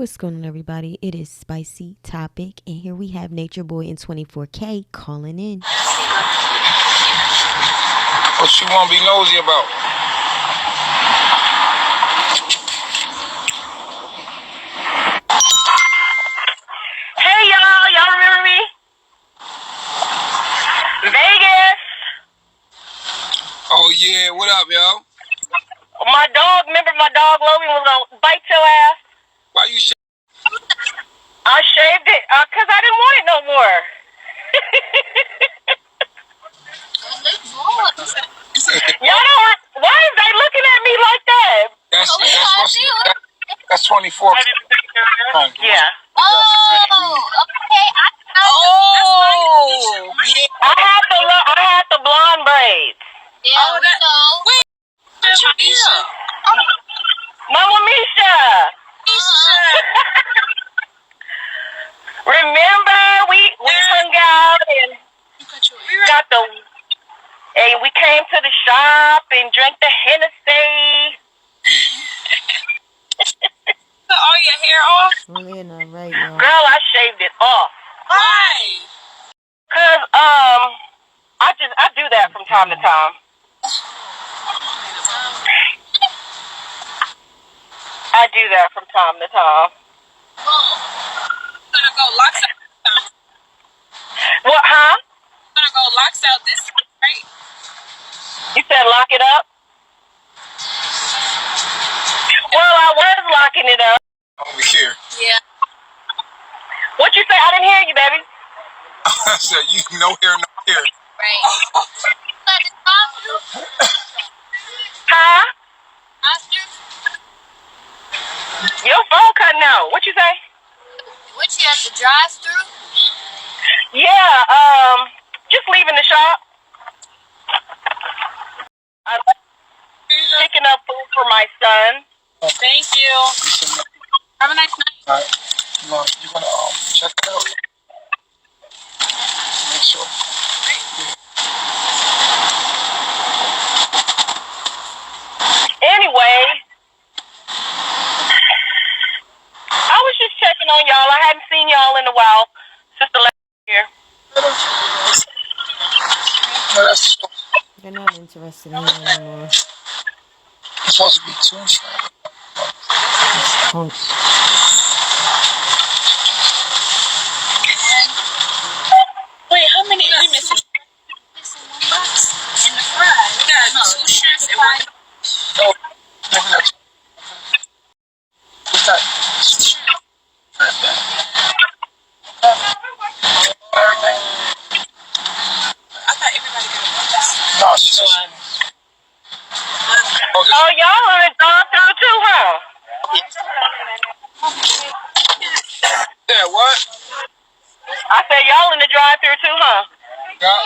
What's going on, everybody? It is Spicy Topic, and here we have Natureboy and 24K calling in. What you want to be nosy about? Hey, y'all remember me? Vegas. Oh yeah, what up, yo? Remember my dog Logan was gonna bite your ass? Why you I shaved it, cause I didn't want it no more. Y'all don't, why is they looking at me like that? That's 24. Yeah. Okay. I had the blonde braids. Yeah, we know. Wait, Mama Misha. Remember we hung out and we came to the shop and drank the Hennessy. all your hair off? Well, they're not right, y'all. Girl, I shaved it off. Why? Cause I do that from time to time. I do that from time to time. I'm gonna go locks out this time. What, huh? I'm gonna go locks out this time, right? You said lock it up? Well, I was locking it up. Over here. Yeah. What you say? I didn't hear you, baby. I said you no hair, no hair. Right. Huh? Your phone cutting out. What you say? What you have to drive through? Yeah, just leaving the shop. I'm picking up food for my son. Thank you. Have a nice night. All right. You wanna check it out? Make sure. Anyway, I was just checking on y'all. I hadn't seen y'all in a while since the last year. No, that's They're not interested in you anymore. supposed to be two strand. Punk. Wait, how many are we missing? In the fries. We got two shrimps and one. Oh, what's that? Everything. I thought everybody got one. No, she said she. Oh, y'all on the drive-through too, huh? Yeah, what? I said y'all in the drive-through too, huh? Yeah.